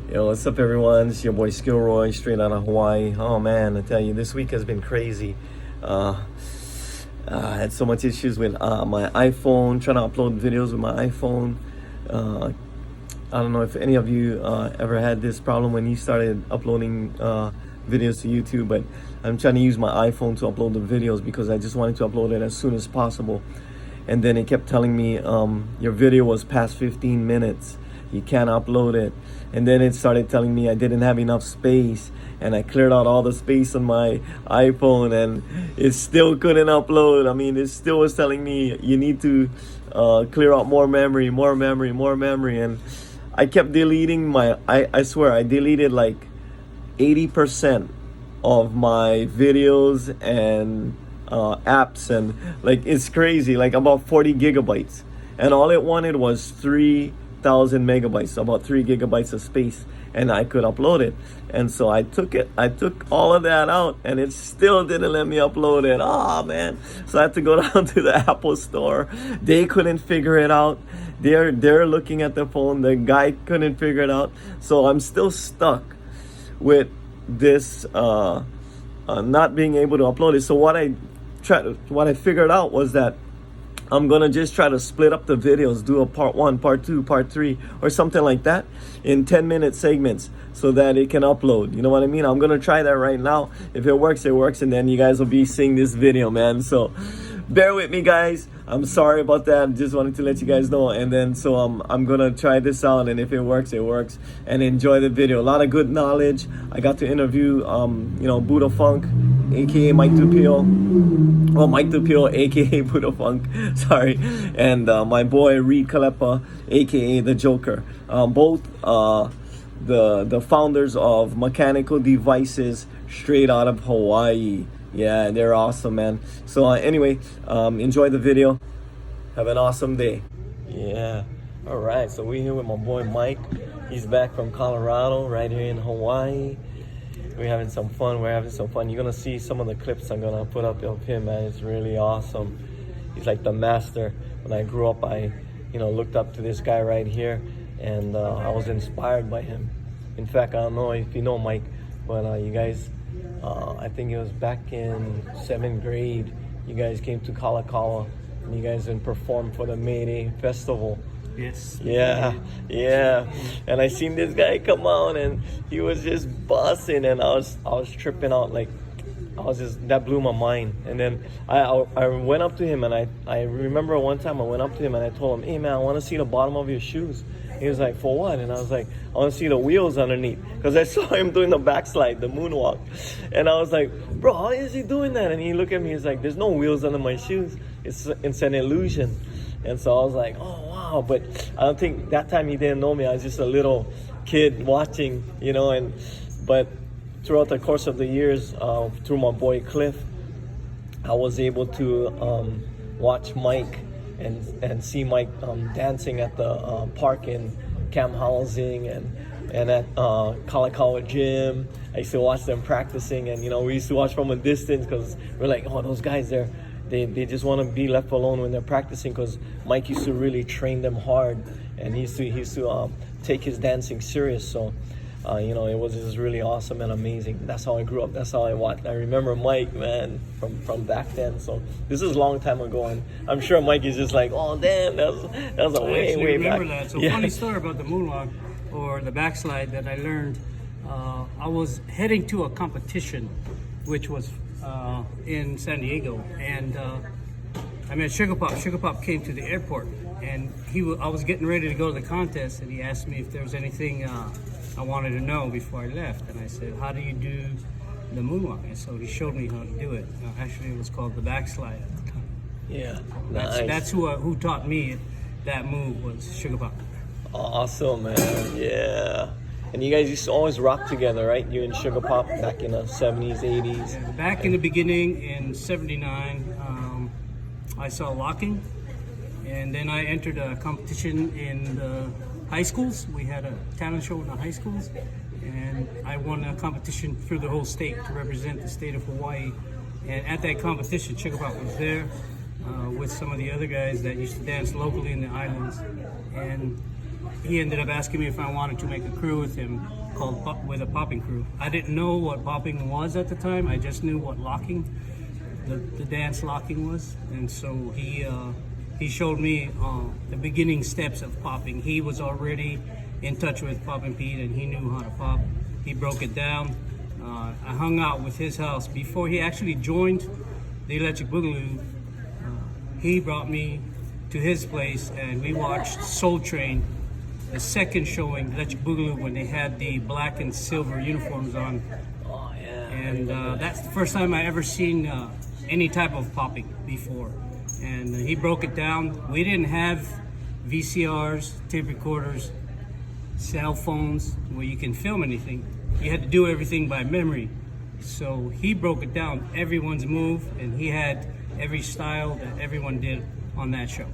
Yo, what's up, everyone? It's your boy Skillroy, straight out of Hawaii. Oh man, I tell you, this week has been crazy. I had so much issues with my iPhone, trying to upload videos with my iPhone. I don't know if any of you ever had this problem when you started uploading videos to YouTube, but I'm trying to use my iPhone to upload the videos because I just wanted to upload it as soon as possible. And then it kept telling me your video was past 15 minutes. You can't upload it. And then it started telling me I didn't have enough space, and I cleared out all the space on my iPhone and it still couldn't upload. I mean, it still was telling me you need to clear out more memory. And I kept deleting I swear I deleted like 80% of my videos and apps, and like it's crazy, like about 40 gigabytes, and all it wanted was 3,000 megabytes, about 3 gigabytes of space, and I could upload it. And so I took all of that out, and it still didn't let me upload it. Oh man. So I had to go down to the Apple store. They couldn't figure it out. They're looking at the phone. The guy couldn't figure it out. So I'm still stuck with this not being able to upload it. So what I figured out was that I'm gonna just try to split up the videos, do a part 1, part 2, part 3, or something like that in 10-minute segments so that it can upload. You know what I mean? I'm gonna try that right now. If it works, it works, and then you guys will be seeing this video, man. So bear with me, guys. I'm sorry about that. Just wanted to let you guys know. And then so I'm gonna try this out, and if it works, it works. And enjoy the video. A lot of good knowledge. I got to interview BOODA FUNK, aka Mike Dupio. Well, Mike Dupio, aka BOODA FUNK. Sorry. And my boy Reed Kalepa, aka the Joker. Both the founders of Mechanical Devices, straight out of Hawaii. Yeah, they're awesome, man. So anyway, enjoy the video. Have an awesome day. Yeah. All right, so we're here with my boy Mike. He's back from Colorado, right here in Hawaii. We're having some fun. You're gonna see some of the clips I'm gonna put up of him, man. It's really awesome. He's like the master. When I grew up, I looked up to this guy right here, and I was inspired by him. In fact, I don't know if you know Mike, but you guys, I think it was back in 7th grade, you guys came to Kalakaua, and you guys then performed for the May Day Festival. Yes. Yeah. And I seen this guy come out, and he was just busting, and I was tripping out, like that blew my mind. And then I went up to him, and I remember one time I went up to him and I told him, hey man, I want to see the bottom of your shoes. He was like, for what? And I was like, I want to see the wheels underneath, because I saw him doing the backslide, the moonwalk. And I was like, bro, how is he doing that? And he looked at me, he's like, there's no wheels under my shoes. It's an illusion. And so I was like, oh wow. But I don't think that time he didn't know me. I was just a little kid watching, but throughout the course of the years, through my boy Cliff, I was able to watch Mike and see Mike dancing at the park in Camp Housing and at Kalakaua Gym. I used to watch them practicing, and we used to watch from a distance, because we're like, oh, those guys, they just want to be left alone when they're practicing, because Mike used to really train them hard, and he used to take his dancing serious. So it was just really awesome and amazing. That's how I grew up. That's how I watched. I remember Mike, man, from back then. So this is a long time ago, and I'm sure Mike is just like, oh damn, that was a way back. Remember that. So funny story about the moonwalk or the backslide that I learned. I was heading to a competition, which was in San Diego, and I met Sugar Pop. Sugar Pop came to the airport, and I was getting ready to go to the contest, and he asked me if there was anything I wanted to know before I left. And I said, how do you do the moonwalk? And so he showed me how to do it. Actually, it was called the backslide at the time. Yeah, that's who taught me that move, was Sugar Pop. Awesome, man. Yeah. And you guys used to always rock together, right? You and Sugar Pop back in the 70s, 80s. Yeah, back in the beginning, in 79, I saw locking. And then I entered a competition in the high schools. We had a talent show in the high schools, and I won a competition through the whole state to represent the state of Hawaii. And at that competition, Sugar Pop was there with some of the other guys that used to dance locally in the islands. And he ended up asking me if I wanted to make a crew with him called with a popping crew. I didn't know what popping was at the time. I just knew what locking, the dance locking was, and so he showed me the beginning steps of popping. He was already in touch with Poppin' Pete, and he knew how to pop. He broke it down. I hung out with his house before he actually joined the Electric Boogaloo. He brought me to his place, and we watched Soul Train, the second showing, Electric Boogaloo, when they had the black and silver uniforms on. Oh yeah. And that's the first time I ever seen any type of popping before. And he broke it down. We didn't have VCRs, tape recorders, cell phones where you can film anything. You had to do everything by memory. So he broke it down, everyone's move, and he had every style that everyone did on that show.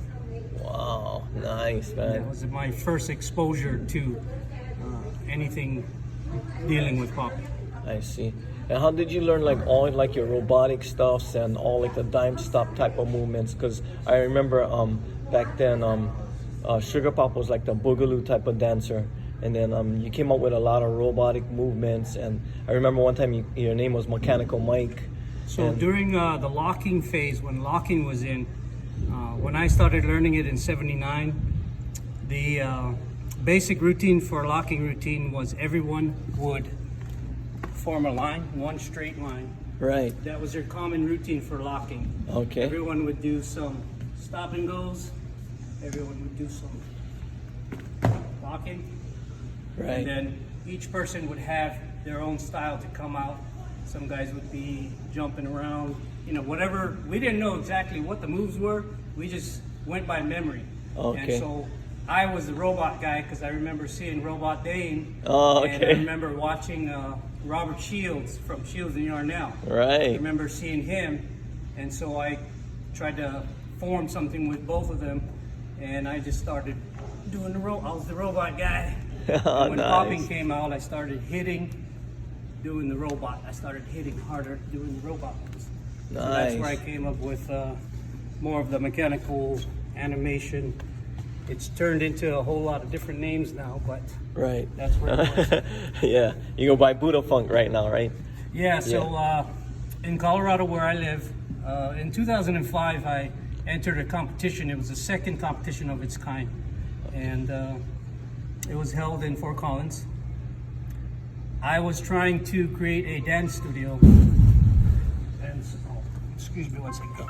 Wow, nice, That man. was my first exposure to anything dealing with popping. I see. And how did you learn like all like your robotic stuffs and all like the dime stop type of movements? Because I remember back then Sugar Pop was like the boogaloo type of dancer, and then you came up with a lot of robotic movements. And I remember one time your name was Mechanical Mike. So and during the locking phase, when locking was in, when I started learning it in '79, the basic routine for locking routine was everyone would form a line, one straight line. right, That was their common routine for locking. okay, Everyone would do some stop and goes. Everyone would do some locking. And right, then each person would have their own style to come out. Some guys would be jumping around, whatever. We didn't know exactly what the moves were. We just went by memory. Okay. And so I was the robot guy because I remember seeing Robot Dane. Oh, And I okay. remember watching Robert Shields from Shields and Yarnell. I right. remember seeing him, and so I tried to form something with both of them, and I just started doing I was the robot guy. Oh, And when nice. popping came out, I started doing the robot. I started hitting harder, doing the robot moves. So that's where I Nice. came up with more of the mechanical animation. It's turned into a whole lot of different names now, but Right. that's where it was. Yeah, you go by BOODA FUNK right now, right? Yeah, so in Colorado where I live, in 2005 I entered a competition. It was the second competition of its kind, and it was held in Fort Collins. I was trying to create a dance studio, and excuse me one second.